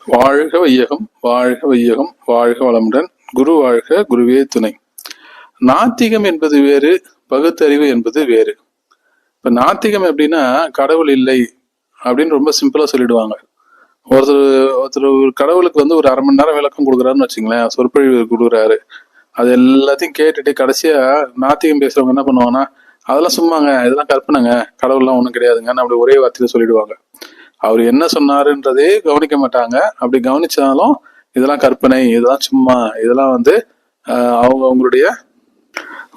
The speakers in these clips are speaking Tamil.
வாழ்க வையகம், வாழ்க வையகம், வாழ்க வளமுடன். குரு வாழ்க, குருவே துணை. நாத்திகம் என்பது வேறு, பகுத்தறிவு என்பது வேறு. இப்ப நாத்திகம் எப்படின்னா கடவுள் இல்லை அப்படின்னு ரொம்ப சிம்பிளா சொல்லிடுவாங்க. ஒருத்தர் ஒருத்தர் ஒரு கடவுளுக்கு ஒரு அரை மணி நேரம் விளக்கம் கொடுக்குறாருன்னு வச்சுங்களேன், சொற்பொழிவு கொடுக்குறாரு. அது எல்லாத்தையும் கேட்டுட்டு கடைசியா நாத்திகம் பேசுறவங்க என்ன பண்ணுவாங்கன்னா, அதெல்லாம் சும்மாங்க, இதெல்லாம் கற்பனைங்க, கடவுள்லாம் ஒன்றும் கிடையாதுங்கன்னு அப்படி ஒரே வார்த்தையில சொல்லிடுவாங்க. அவர் என்ன சொன்னாருன்றதே கவனிக்க மாட்டாங்க. அப்படி கவனிச்சாலும் இதெல்லாம் கற்பனை, இதெல்லாம் சும்மா, இதெல்லாம் அவங்களுடைய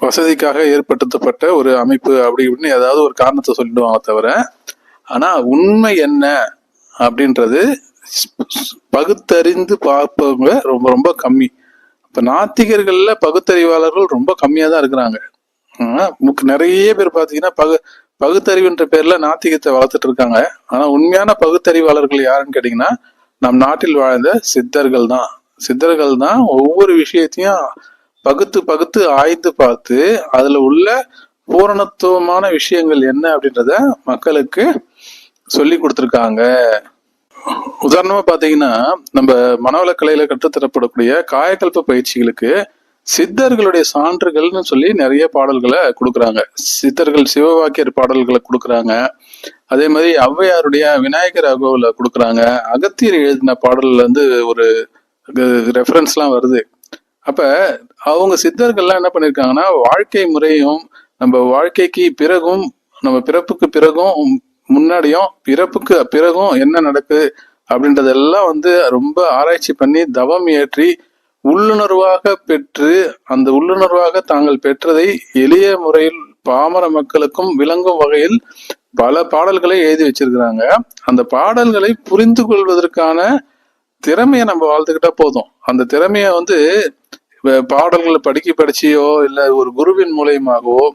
வசதிக்காக ஏற்படுத்தப்பட்ட ஒரு அமைப்பு அப்படி இப்படின்னு ஏதாவது ஒரு காரணத்தை சொல்லிடுவாங்க தவிர, ஆனா உண்மை என்ன அப்படின்றது பகுத்தறிந்து பார்ப்பவங்க ரொம்ப ரொம்ப கம்மி. இப்ப நாத்திகர்கள்ல பகுத்தறிவாளர்கள் ரொம்ப கம்மியா தான் இருக்கிறாங்க. நிறைய பேர் பாத்தீங்கன்னா பகுத்தறிவுன்ற பேர்ல நாத்திகத்தை வளர்த்துட்டு இருக்காங்க. ஆனா உண்மையான பகுத்தறிவாளர்கள் யாருன்னு கேட்டீங்கன்னா நம் நாட்டில் வாழ்ந்த சித்தர்கள் தான். சித்தர்கள் தான் ஒவ்வொரு விஷயத்தையும் பகுத்து பகுத்து ஆய்ந்து பார்த்து அதுல உள்ள பூரணத்துவமான விஷயங்கள் என்ன அப்படின்றத மக்களுக்கு சொல்லி கொடுத்துருக்காங்க. உதாரணமா பாத்தீங்கன்னா நம்ம மனவளக்கலையில கற்றுத்தரப்படக்கூடிய காயக்கல்ப பயிற்சிகளுக்கு சித்தர்களுடைய சான்றுகள்னு சொல்லி நிறைய பாடல்களை கொடுக்குறாங்க. சித்தர்கள் சிவவாக்கியர் பாடல்களை கொடுக்குறாங்க. அதே மாதிரி ஔவையாருடைய விநாயகர் அகோவில கொடுக்குறாங்க. அகத்தியர் எழுதின பாடல்ல ஒரு ரெஃபரன்ஸ்லாம் வருது. அப்ப அவங்க சித்தர்கள்லாம் என்ன பண்ணிருக்காங்கன்னா வாழ்க்கை முறையும் நம்ம வாழ்க்கைக்கு பிறகும் நம்ம பிறப்புக்கு பிறகும் முன்னாடியும் பிறப்புக்கு பிறகும் என்ன நடக்குது அப்படின்றதெல்லாம் ரொம்ப ஆராய்ச்சி பண்ணி தவம் ஏற்றி உள்ளுணர்வாக பெற்று அந்த உள்ளுணர்வாக தாங்கள் பெற்றதை எளிய முறையில் பாமர மக்களுக்கும் விளங்கும் வகையில் பல பாடல்களை எழுதி வச்சிருக்கிறாங்க. அந்த பாடல்களை புரிந்து கொள்வதற்கான திறமையை நம்ம வாழ்த்துக்கிட்டா போதும். அந்த திறமைய பாடல்களை படிச்சியோ இல்ல ஒரு குருவின் மூலயமாகவோ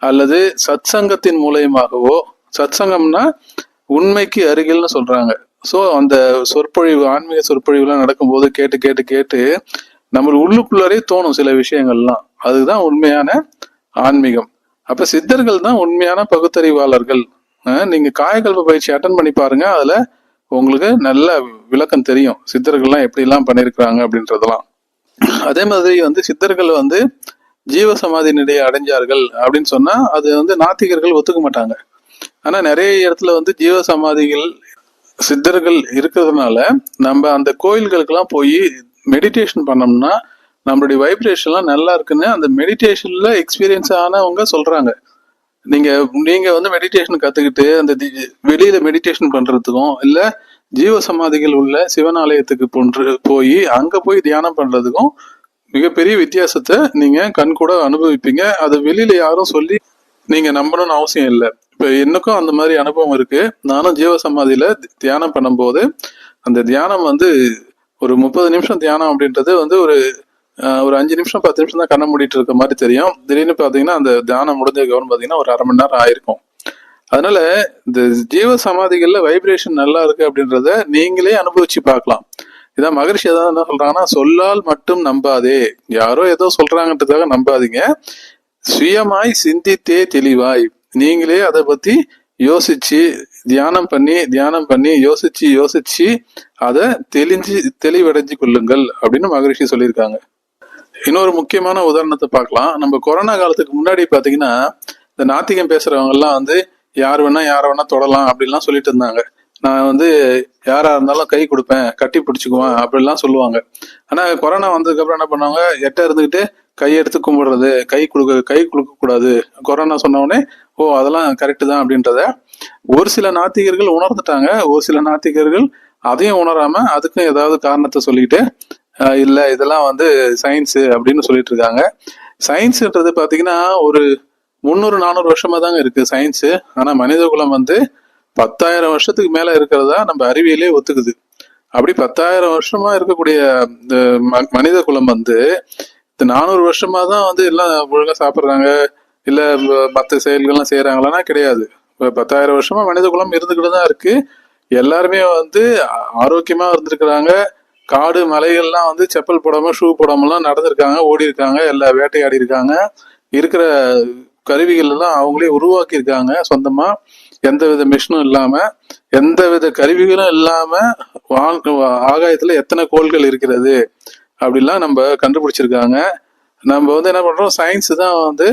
அல்லது சத்சங்கத்தின் மூலயமாகவோ, சத்சங்கம்னா உண்மைக்கு அருகில்னு சொல்றாங்க. சோ அந்த சொற்பொழிவு, ஆன்மீக சொற்பொழிவுலாம் நடக்கும்போது கேட்டு கேட்டு கேட்டு நம்ம உள்ளுக்குள்ளரே தோணும் சில விஷயங்கள்லாம். அதுதான் உண்மையான ஆன்மீகம். அப்ப சித்தர்கள் தான் உண்மையான பகுத்தறிவாளர்கள். நீங்க காயக்கல்ப பயிற்சி அட்டன் பண்ணி பாருங்க, அதுல உங்களுக்கு நல்ல விளக்கம் தெரியும் சித்தர்கள்லாம் எப்படி எல்லாம் பண்ணிருக்கிறாங்க அப்படின்றதெல்லாம். அதே மாதிரி சித்தர்கள் ஜீவசமாதி நிலையை அடைஞ்சார்கள் அப்படின்னு சொன்னா அது நாத்திகர்கள் ஒத்துக்க மாட்டாங்க. ஆனா நிறைய இடத்துல ஜீவசமாதிகள் சித்தர்கள் இருக்கிறதுனால நம்ம அந்த கோயில்களுக்கெல்லாம் போய் மெடிடேஷன் பண்ணோம்னா நம்மளுடைய வைப்ரேஷன்லாம் நல்லா இருக்குன்னு அந்த மெடிடேஷன்ல எக்ஸ்பீரியன்ஸ் ஆனவங்க சொல்றாங்க. நீங்க மெடிடேஷன் கத்துக்கிட்டு அந்த வெளியில மெடிடேஷன் பண்றதுக்கும் இல்ல ஜீவசமாதிகள் உள்ள சிவன் ஆலயத்துக்கு போய் அங்க போய் தியானம் பண்றதுக்கும் மிகப்பெரிய வித்தியாசத்தை நீங்க கண் கூட அனுபவிப்பீங்க. அது வெளியில யாரும் சொல்லி நீங்க நம்பணும்னு அவசியம் இல்லை. இப்ப எனக்கும் அந்த மாதிரி அனுபவம் இருக்கு. நானும் ஜீவசமாதியில தியானம் பண்ணும்போது அந்த தியானம் ஒரு 30 நிமிஷம் தியானம் அப்படின்றது ஒரு 5 நிமிஷம் 10 நிமிஷம் தான் கண்ண மூடிட்டு இருக்க மாதிரி தெரியும். திடீர்னு பாத்தீங்கன்னா அந்த தியானம் முடிஞ்சதுக்கு பாத்தீங்கன்னா ஒரு அரை மணி நேரம் ஆயிருக்கும். அதனால இந்த ஜீவ சமாதிகள்ல வைப்ரேஷன் நல்லா இருக்கு அப்படின்றத நீங்களே அனுபவிச்சு பார்க்கலாம். இதான் மகரிஷி ஏதாவது என்ன சொல்றாங்கன்னா, சொல்லால் மட்டும் நம்பாதே, யாரோ ஏதோ சொல்றாங்கன்றதுக்காக நம்பாதீங்க, சுயமாய் சிந்தித்தே தெளிவாய் நீங்களே அதை பத்தி யோசிச்சு தியானம் பண்ணி யோசிச்சு அதை தெளிவடைஞ்சு கொள்ளுங்கள் அப்படின்னு மகரிஷி சொல்லியிருக்காங்க. இன்னொரு முக்கியமான உதாரணத்தை பார்க்கலாம். நம்ம கொரோனா காலத்துக்கு முன்னாடி பாத்தீங்கன்னா இந்த நாத்திகம் பேசுறவங்க எல்லாம் யார் வேணா யார வேணா தொடலாம் அப்படின்லாம் சொல்லிட்டு இருந்தாங்க. நான் யாரா இருந்தாலும் கை கொடுப்பேன், கட்டி பிடிச்சுக்குவேன் அப்படிலாம் சொல்லுவாங்க. ஆனா கொரோனா வந்ததுக்கு அப்புறம் என்ன பண்ணுவாங்க, எட்ட இருந்துகிட்டு கை எடுத்து கும்பிடுறது, கை கொடுக்க கூடாது, கொரோனா சொன்ன உடனே ஓ அதெல்லாம் கரெக்டு தான் அப்படின்றத ஒரு சில நாத்திகர்கள் உணர்ந்துட்டாங்க. ஒரு சில நாத்திகர்கள் அதையும் உணராம அதுக்கும் ஏதாவது காரணத்தை சொல்லிட்டு இல்ல இதெல்லாம் சயின்ஸ் அப்படின்னு சொல்லிட்டு இருக்காங்க. சயின்ஸ்ன்றது பாத்தீங்கன்னா ஒரு 300-400 வருஷமா தாங்க இருக்கு சயின்ஸ். ஆனா மனித குலம் 10,000 வருஷத்துக்கு மேல இருக்கிறதா நம்ம அறிவியலே ஒத்துக்குது. அப்படி 10,000 வருஷமா இருக்கக்கூடிய மனித குலம் இந்த 400 வருஷமா தான் எல்லாம் ஒழுங்கா சாப்பிடுறாங்க இல்ல மற்ற செயல்கள்லாம் செய்யறாங்களான்னா கிடையாது. 10,000 வருஷமா மனித குலம் இருந்துகிட்டு தான் இருக்கு. எல்லாருமே ஆரோக்கியமா இருந்திருக்கிறாங்க. காடு மலைகள்லாம் செப்பல் போடாம ஷூ போடாமலாம் நடந்திருக்காங்க, ஓடி இருக்காங்க, எல்லாம் வேட்டையாடி இருக்காங்க. இருக்கிற கருவிகள் எல்லாம் அவங்களே உருவாக்கி இருக்காங்க சொந்தமா. எந்தவித மிஷினும் இல்லாம, எந்தவித கருவிகளும் இல்லாம ஆகாயத்துல எத்தனை கோள்கள் இருக்கிறது அப்படிலாம் நம்ம கண்டுபிடிச்சிருக்காங்க. நம்ம வந்து என்ன பண்றோம், சயின்ஸ் தான் வந்து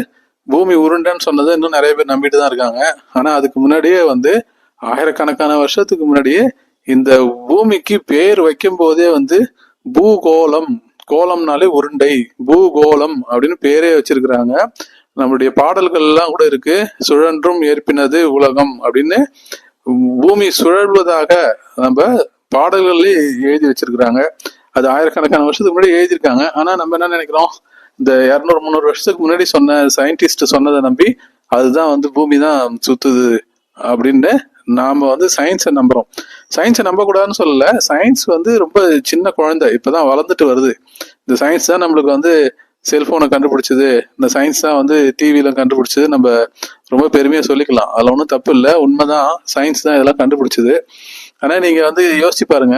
பூமி உருண்டைன்னு சொன்னதை இன்னும் நிறைய பேர் நம்பிட்டு தான் இருக்காங்க. ஆனா அதுக்கு முன்னாடியே வந்து ஆயிரக்கணக்கான வருஷத்துக்கு முன்னாடியே இந்த பூமிக்கு பேர் வைக்கும் போதே வந்து பூகோளம், கோலம்னாலே உருண்டை, பூகோளம் அப்படின்னு பேரே வச்சிருக்கிறாங்க. நம்மளுடைய பாடல்கள் எல்லாம் கூட இருக்கு, சுழன்றும் ஏற்பினது உலகம் அப்படின்னு பூமி சுழல்வதாக நம்ம பாடல்கள்லயே எழுதி வச்சிருக்கிறாங்க. அது ஆயிரக்கணக்கான வருஷத்துக்கு முன்னாடி எழுதியிருக்காங்க. ஆனா நம்ம என்ன நினைக்கிறோம், இந்த 200-300 வருஷத்துக்கு முன்னாடி சொன்ன சயின்டிஸ்ட் சொன்னதை நம்பி அதுதான் வந்து பூமி தான் சுத்துது அப்படின்னு நாம வந்து சயின்ஸை நம்புறோம். சயின்ஸை நம்ப கூடாதுன்னு சொல்லல, சயின்ஸ் வந்து ரொம்ப சின்ன குழந்தை, இப்பதான் வளர்ந்துட்டு வருது. இந்த சயின்ஸ் தான் நம்மளுக்கு வந்து செல்போனை கண்டுபிடிச்சது, இந்த சயின்ஸ் தான் வந்து டிவியில கண்டுபிடிச்சது, நம்ம ரொம்ப பெருமையா சொல்லிக்கலாம். அதுல ஒன்றும் தப்பு இல்லை, உண்மைதான், சயின்ஸ் தான் இதெல்லாம் கண்டுபிடிச்சது. ஆனா நீங்க வந்து யோசிச்சு பாருங்க,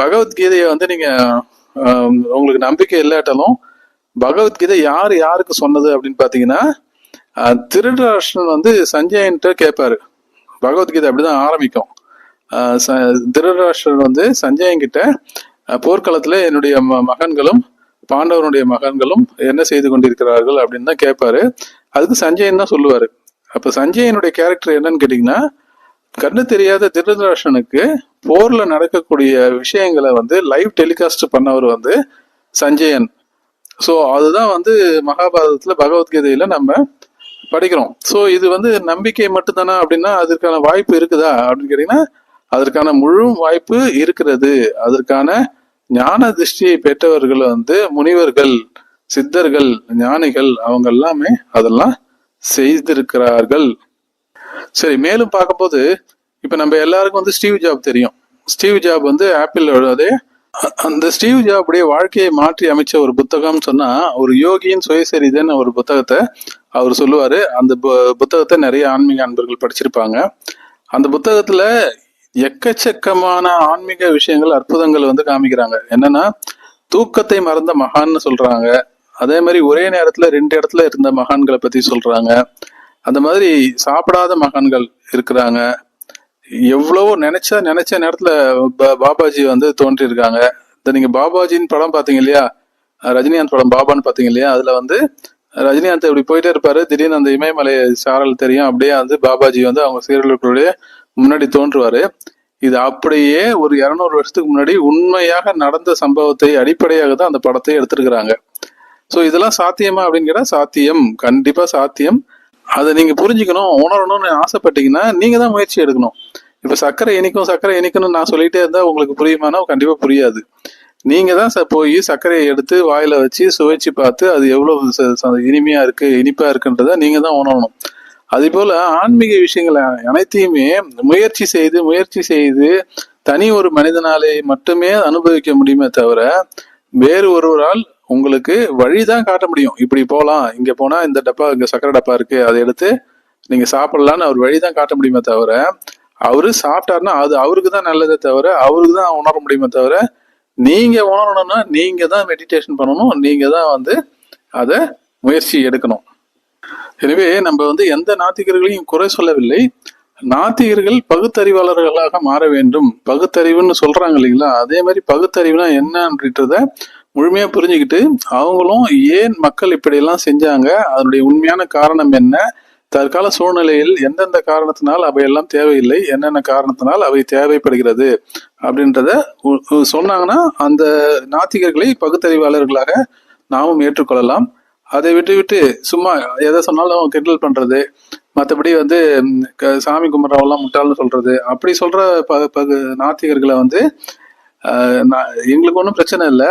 பகவத்கீதையை வந்து நீங்க உங்களுக்கு நம்பிக்கை இல்லாட்டாலும் பகவத்கீதை யாருக்கு சொன்னது அப்படின்னு பாத்தீங்கன்னா, திருதராஷ்டிரன் வந்து சஞ்சயன்ட்ட கேட்பாரு. பகவத்கீதை அப்படிதான் ஆரம்பிக்கும். திருதராஷ்டிரன் வந்து சஞ்சயன் கிட்ட போர்க்களத்துல என்னுடைய மகன்களும் பாண்டவனுடைய மகன்களும் என்ன செய்து கொண்டிருக்கிறார்கள் அப்படின்னு தான் கேட்பாரு. அதுக்கு சஞ்சயன் தான் சொல்லுவாரு. அப்ப சஞ்சயனுடைய கேரக்டர் என்னன்னு கேட்டீங்கன்னா, கண்ணு தெரியாத திருதராஷ்டிரனுக்கு போர்ல நடக்கக்கூடிய விஷயங்களை வந்து லைவ் டெலிகாஸ்ட் பண்ணவர் வந்து சஞ்சயன். ஸோ அதுதான் வந்து மகாபாரதத்துல பகவத்கீதையில நம்ம படிக்கிறோம். ஸோ இது வந்து நம்பிக்கை மட்டும்தானா அப்படின்னா அதற்கான வாய்ப்பு இருக்குதா அப்படின்னு கேட்டீங்கன்னா, அதற்கான முழு வாய்ப்பு இருக்கிறது. அதற்கான ஞான திருஷ்டியை பெற்றவர்கள் வந்து முனிவர்கள், சித்தர்கள், ஞானிகள், அவங்க எல்லாமே அதெல்லாம் செய்திருக்கிறார்கள். சரி, மேலும் பார்க்கும்போது இப்ப நம்ம எல்லாருக்கும் வந்து ஸ்டீவ் ஜாப் தெரியும். ஸ்டீவ் ஜாப் வந்து ஆப்பிள், அதே அந்த ஸ்டீவ் ஜாபுடைய வாழ்க்கையை மாற்றி அமைச்ச ஒரு புத்தகம் சொன்னா, ஒரு யோகியின் சுயசரிதன் ஒரு புத்தகத்தை அவர் சொல்லுவாரு. அந்த புத்தகத்தை நிறைய ஆன்மீக அன்பர்கள் படிச்சிருப்பாங்க. அந்த புத்தகத்துல எக்கச்சக்கமான ஆன்மீக விஷயங்கள், அற்புதங்கள் வந்து காமிக்கிறாங்க. என்னன்னா, தூக்கத்தை மறந்த மகான்னு சொல்றாங்க. அதே மாதிரி ஒரே நேரத்துல 2 இடத்துல இருந்த மகான்களை பத்தி சொல்றாங்க. அந்த மாதிரி சாப்பிடாத மகான்கள் இருக்கிறாங்க. எவ்வளவோ நினைச்ச நேரத்துல பாபாஜி வந்து தோன்றி இருக்காங்க. நீங்க பாபாஜின்னு படம் பாத்தீங்க இல்லையா, ரஜினிகாந்த் படம் பாபான்னு பாத்தீங்க இல்லையா, அதுல வந்து ரஜினிகாந்த் இப்படி போயிட்டே இருப்பாரு, திடீர்னு அந்த இமயமலை சாரல் தெரியும், அப்படியே வந்து பாபாஜி வந்து அவங்க சீரியலுடைய முன்னாடி தோன்றுவாரு. இது அப்படியே ஒரு 200 வருஷத்துக்கு முன்னாடி உண்மையாக நடந்த சம்பவத்தை அடிப்படையாக தான் அந்த படத்தை எடுத்திருக்கிறாங்க. ஸோ இதெல்லாம் சாத்தியமா அப்படின்னு கேட்டா சாத்தியம், கண்டிப்பா சாத்தியம். அதை நீங்க புரிஞ்சுக்கணும், உணரணும்னு ஆசைப்பட்டீங்கன்னா நீங்க தான் முயற்சி எடுக்கணும். இப்ப சர்க்கரை இனிக்கணும்னு நான் சொல்லிட்டே இருந்தா உங்களுக்கு புரியுமானா கண்டிப்பா புரியாது. நீங்க தான் போய் சர்க்கரையை எடுத்து வாயில வச்சு சுவைச்சு பார்த்து அது எவ்வளவு இனிமையா இருக்கு, இனிப்பா இருக்குன்றத நீங்க தான் உணரணும். அதே போல ஆன்மீக விஷயங்களை அனைத்தையுமே முயற்சி செய்து தனி ஒரு மனிதனாலே மட்டுமே அனுபவிக்க முடியுமே தவிர வேறு ஒருவரால் உங்களுக்கு வழிதான் காட்ட முடியும். இப்படி போலாம், இங்க போனா இந்த டப்பா, இங்க சக்கரை டப்பா இருக்கு, அதை எடுத்து நீங்க சாப்பிடலான்னு அவர் வழிதான் காட்ட முடியுமே தவிர, அவரு சாப்பிட்டாருன்னா அது அவருக்கு தான் நல்லதே தவிர அவருக்கு தான் உணர முடியுமே தவிர, நீங்க உணரணும்னா நீங்க தான் மெடிடேஷன் பண்ணணும், நீங்க தான் வந்து அதை முயற்சி எடுக்கணும். எனவே நம்ம வந்து எந்த நாத்திகர்களையும் குறை சொல்லவில்லை. நாத்திகர்கள் பகுத்தறிவாளர்களாக மாற வேண்டும். பகுத்தறிவுன்னு சொல்றாங்க இல்லைங்களா, அதே மாதிரி பகுத்தறிவுனா என்னன்றத முழுமையா புரிஞ்சுக்கிட்டு அவங்களும் ஏன் மக்கள் இப்படி எல்லாம் செஞ்சாங்க, அதனுடைய உண்மையான காரணம் என்ன, தற்கால சூழ்நிலையில் எந்தெந்த காரணத்தினால் அவையெல்லாம் தேவையில்லை, என்னென்ன காரணத்தினால் அவை தேவைப்படுகிறது அப்படின்றத சொன்னாங்கன்னா அந்த நாத்திகர்களை பகுத்தறிவாளர்களாக நாமும் ஏற்றுக்கொள்ளலாம். அதை விட்டு சும்மா எதை சொன்னாலும் கிண்டல் பண்றது, மற்றபடி வந்து சாமி கும்பிட்றவெல்லாம் முட்டாள்னு சொல்றது, அப்படி சொல்ற நாத்திகர்களை வந்து எங்களுக்கு ஒன்றும் பிரச்சனை இல்லை.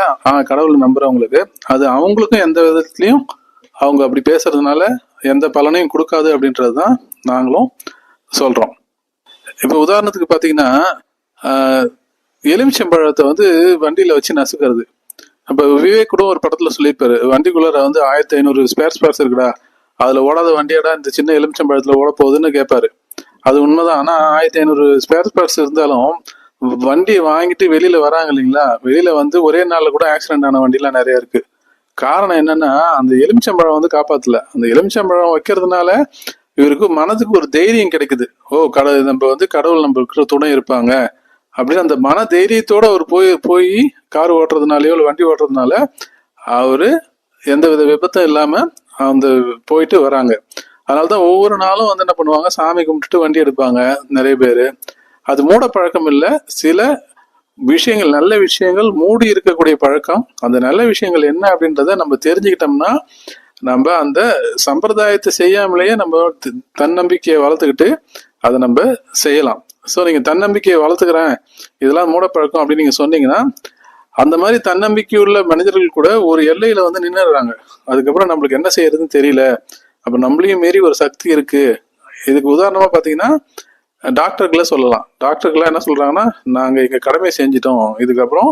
கடவுளை நம்புறவங்களுக்கு அது அவங்களுக்கும் எந்த விதத்துலையும் அவங்க அப்படி பேசுறதுனால எந்த பலனையும் கொடுக்காது அப்படின்றதுதான் நாங்களும் சொல்றோம். இப்ப உதாரணத்துக்கு பாத்தீங்கன்னா, எலுமிச்சம்பழத்தை வந்து வண்டியில வச்சு நசுக்கிறது. அப்ப விவேக் கூட ஒரு படத்துல சொல்லியிருப்பாரு, வண்டிக்குள்ளார வந்து 1500 ஸ்பேர்ஸ் இருக்குடா, அதுல ஓடாத வண்டியாடா இந்த சின்ன எலுமிச்சம்பழத்துல ஓட போகுதுன்னு கேட்பாரு. அது உண்மைதான். ஆனா 1500 ஸ்பேர்ஸ் இருந்தாலும் வண்டி வாங்கிட்டு வெளியில வராங்க இல்லைங்களா, வெளியில வந்து ஒரே நாள்ல கூட ஆக்சிடென்ட் ஆன வண்டிலாம் நிறைய இருக்கு. காரணம் என்னன்னா, அந்த எலுமிச்சம்பழம் வந்து காப்பாத்தல. அந்த எலுமிச்சம்பழம் வைக்கிறதுனால இவருக்கு மனதுக்கு ஒரு தைரியம் கிடைக்குது. நம்ம வந்து கடவுள் நம்மளுக்கு துணை இருப்பாங்க அப்படின்னு அந்த மன தைரியத்தோட அவர் போய் கார் ஓட்டுறதுனாலயோ இல்லை வண்டி ஓட்டுறதுனால அவரு எந்த வித விபத்தும் இல்லாம அந்த போயிட்டு வராங்க. அதனாலதான் ஒவ்வொரு நாளும் வந்து என்ன பண்ணுவாங்க, சாமி கும்பிட்டுட்டு வண்டி எடுப்பாங்க நிறைய பேரு. அது மூட பழக்கம் இல்லை, சில விஷயங்கள் நல்ல விஷயங்கள் மூடி இருக்கக்கூடிய பழக்கம். அந்த நல்ல விஷயங்கள் என்ன அப்படின்றத நம்ம தெரிஞ்சுக்கிட்டோம்னா நம்ம அந்த சம்பிரதாயத்தை செய்யாமலேயே நம்ம தன்னம்பிக்கையை வளர்த்துக்கிட்டு அதை நம்ம செய்யலாம். ஸோ நீங்க தன்னம்பிக்கையை வளர்த்துக்கிறேன் இதெல்லாம் மூடப்பழக்கம் அப்படின்னு நீங்க சொன்னீங்கன்னா அந்த மாதிரி தன்னம்பிக்கை உள்ள மனிதர்கள் கூட ஒரு எல்லையில வந்து நின்றுடுறாங்க. அதுக்கப்புறம் நம்மளுக்கு என்ன செய்யறதுன்னு தெரியல, அப்ப நம்மளையும் மீறி ஒரு சக்தி இருக்கு. இதுக்கு உதாரணமா பாத்தீங்கன்னா டாக்டர்களை சொல்லலாம். டாக்டர்கள்லாம் என்ன சொல்றாங்கன்னா, நாங்க எங்க கடமையை செஞ்சிட்டோம், இதுக்கப்புறம்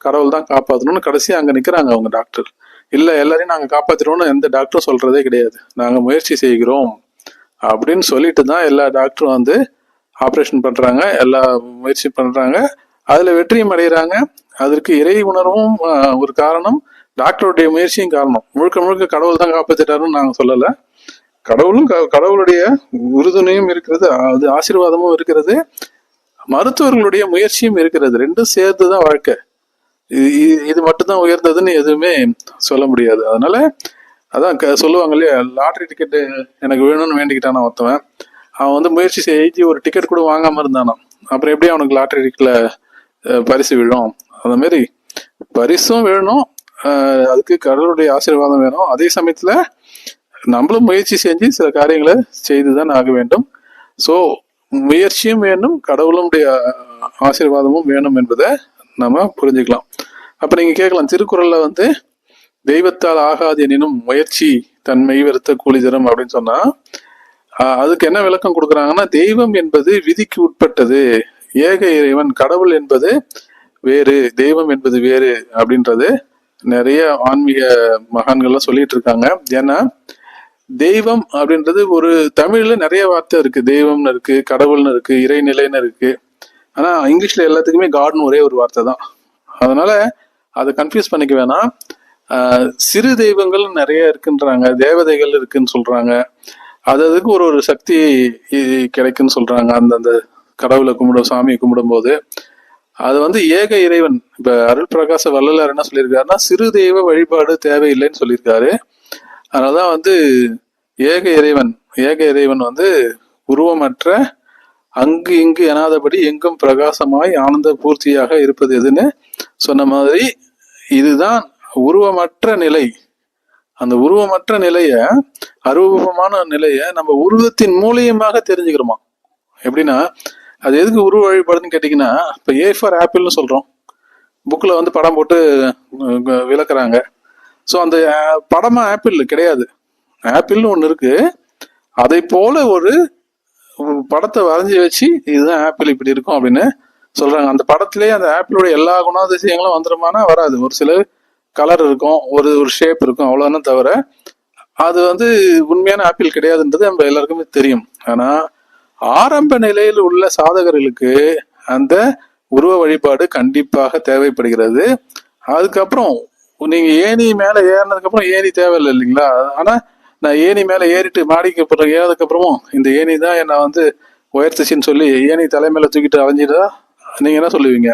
கடவுள் தான் காப்பாற்றணும்னு கடைசியா அங்க நிக்கிறாங்க அவங்க டாக்டர். இல்ல எல்லாரையும் நாங்க காப்பாத்திடுவோம்னு எந்த டாக்டரும் சொல்றதே கிடையாது, நாங்க முயற்சி செய்கிறோம் அப்படின்னு சொல்லிட்டு தான் எல்லா டாக்டரும் வந்து ஆப்ரேஷன் பண்றாங்க, எல்லா முயற்சி பண்றாங்க, அதுல வெற்றியும் அடைகிறாங்க. அதற்கு இறை உணர்வும் ஒரு காரணம், டாக்டருடைய முயற்சியும் காரணம். முழுக்க முழுக்க கடவுள் தான் காப்பாத்திட்டாருன்னு நாங்க சொல்லல. கடவுளுடைய உறுதுணையும் இருக்கிறது, அது ஆசீர்வாதமும் இருக்கிறது, மருத்துவர்களுடைய முயற்சியும் இருக்கிறது. ரெண்டும் சேர்த்துதான் வாழ்க்கை. இது மட்டும்தான் உயர்ந்ததுன்னு எதுவுமே சொல்ல முடியாது. அதனால அதான் சொல்லுவாங்க இல்லையா, லாட்டரி டிக்கெட்டு எனக்கு வேணும்னு வேண்டிக்கிட்டானா ஒருத்தவன், அவன் வந்து முயற்சி செஞ்சு ஒரு டிக்கெட் கூட வாங்காம இருந்தானா, அப்புறம் எப்படி அவனுக்கு லாட்டரி டிக்கெட்ல பரிசு விழும்? அந்த மாதிரி பரிசும் வேணும், அதுக்கு கடவுளுடைய ஆசீர்வாதம் வேணும். அதே சமயத்துல நம்மளும் முயற்சி செஞ்சு சில காரியங்களை செய்துதான் ஆக வேண்டும். ஸோ முயற்சியும் வேணும், கடவுளுடைய ஆசீர்வாதமும் வேணும் என்பதை நம்ம புரிஞ்சுக்கலாம். அப்ப நீங்க கேட்கலாம், திருக்குறள்ல வந்து தெய்வத்தால் ஆகாது எனினும் முயற்சி தன்மை வருத்த கூலி தரும் அப்படின்னு சொன்னா அதுக்கு என்ன விளக்கம் கொடுக்குறாங்கன்னா, தெய்வம் என்பது விதிக்கு உட்பட்டது, ஏக இறைவன் கடவுள் என்பது வேறு, தெய்வம் என்பது வேறு அப்படின்றது நிறைய ஆன்மீக மகான்கள்லாம் சொல்லிட்டு இருக்காங்க. ஏன்னா தெய்வம் அப்படின்றது ஒரு தமிழ்ல நிறைய வார்த்தை இருக்கு, தெய்வம்னு இருக்கு, கடவுள்னு இருக்கு, இறைநிலைன்னு இருக்கு. ஆனா இங்கிலீஷ்ல எல்லாத்துக்குமே காட்னு ஒரே ஒரு வார்த்தை தான். அதனால அதை கன்ஃபியூஸ் பண்ணிக்க வேணாம். சிறு தெய்வங்கள் நிறைய இருக்குன்றாங்க, தேவதைகள் இருக்குன்னு சொல்றாங்க, அதுக்கு ஒரு சக்தி கிடைக்குன்னு சொல்றாங்க. அந்தந்த கடவுளை சாமியை கும்பிடும் போது அது வந்து ஏக இறைவன். இப்ப அருள் பிரகாச வள்ளலார் என்ன சொல்லியிருக்காருன்னா, சிறு தெய்வ வழிபாடு தேவையில்லைன்னு சொல்லியிருக்காரு. அதனாலதான் வந்து ஏக இறைவன் வந்து உருவமற்ற, அங்கு இங்கு எனாதபடி எங்கும் பிரகாசமாய் ஆனந்த பூர்த்தியாக இருப்பது எதுன்னு சொன்ன மாதிரி இதுதான் உருவமற்ற நிலை. அந்த உருவமற்ற நிலைய, அரூபமான நிலைய நம்ம உருவத்தின் மூலியமாக தெரிஞ்சுக்கிறோமா. எப்படின்னா அது எதுக்கு உருவ வழிபாடுன்னு கேட்டீங்கன்னா, இப்ப ஏ ஃபார் ஆப்பிள்னு சொல்றோம், புக்ல வந்து படம் போட்டு விளக்குறாங்க. ஸோ அந்த படமா ஆப்பிள் கிடையாது, ஆப்பிள்னு ஒன்று இருக்கு, அதை போல ஒரு படத்தை வரைஞ்சி வச்சு இதுதான் ஆப்பிள் இப்படி இருக்கும் அப்படின்னு சொல்றாங்க. அந்த படத்திலேயே அந்த ஆப்பிளோட எல்லா குணாதிசயங்களும் வந்துருமானா வராது. ஒரு சில கலர் இருக்கும், ஒரு ஷேப் இருக்கும், அவ்வளவுதானே தவிர அது வந்து உண்மையான ஆப்பிள் கிடையாதுன்றது நம்ம எல்லாருக்குமே தெரியும். ஆனா ஆரம்ப நிலையில் உள்ள சாதகர்களுக்கு அந்த உருவ வழிபாடு கண்டிப்பாக தேவைப்படுகிறது. அதுக்கப்புறம் நீங்க ஏணி மேல ஏறினதுக்கு அப்புறம் ஏணி தேவையில்லை இல்லைங்களா. ஆனா நான் ஏணி மேல ஏறிட்டு மாடிக்கு அப்புறம் ஏறதுக்கு அப்புறமும் இந்த ஏணி தான் என்ன வந்து உயர்த்துச்சின்னு சொல்லி ஏணி தலைமையில தூக்கிட்டு அலைஞ்சிட்டா நீங்க என்ன சொல்லுவீங்க?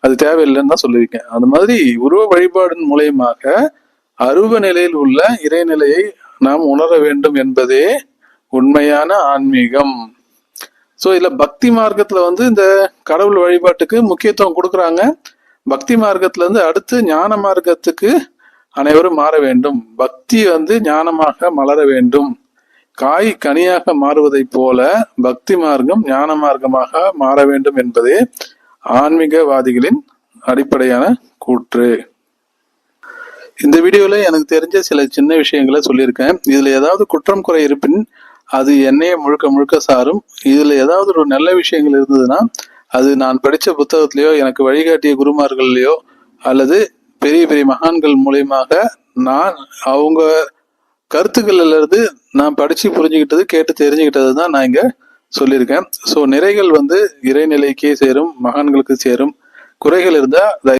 அது தேவையில்லைன்னு தான் சொல்லுவீங்க. அந்த மாதிரி உருவ வழிபாடின் மூலயமாக அருவ நிலையில் உள்ள இறைநிலையை நாம் உணர வேண்டும் என்பதே உண்மையான ஆன்மீகம். ஸோ இதுல பக்தி மார்க்கத்துல வந்து இந்த கடவுள் வழிபாட்டுக்கு முக்கியத்துவம் கொடுக்குறாங்க. பக்தி மார்க்கத்துல இருந்து அடுத்து ஞான மார்க்கத்துக்கு அனைவரும் மாற வேண்டும். பக்தி வந்து ஞானமாக மலர வேண்டும். காய் கனியாக மாறுவதை போல பக்தி மார்க்கம் ஞான மார்க்கமாக மாற வேண்டும் என்பதே ஆன்மீகவாதிகளின் அடிப்படையான கூற்று. இந்த வீடியோல எனக்கு தெரிஞ்ச சில சின்ன விஷயங்களை சொல்லியிருக்கேன். இதுல ஏதாவது குற்றம் குறை இருப்பின் அது என்னையே முழுக்க முழுக்க சாரும். இதுல ஏதாவது ஒரு நல்ல விஷயங்கள் இருந்ததுன்னா அது நான் படிச்ச புத்தகத்திலேயோ எனக்கு வழிகாட்டிய குருமார்கள்லயோ அல்லது பெரிய பெரிய மகான்கள் மூலியமாக நான் அவங்க கருத்துக்கள்ல இருந்து நான் படிச்சு புரிஞ்சுக்கிட்டது, கேட்டு தெரிஞ்சுக்கிட்டது தான் நான் இங்க சொல்லியிருக்கேன். ஸோ நிறைகள் வந்து இறைநிலைக்கே சேரும், மகான்களுக்கு சேரும். குறைகள் இருந்தா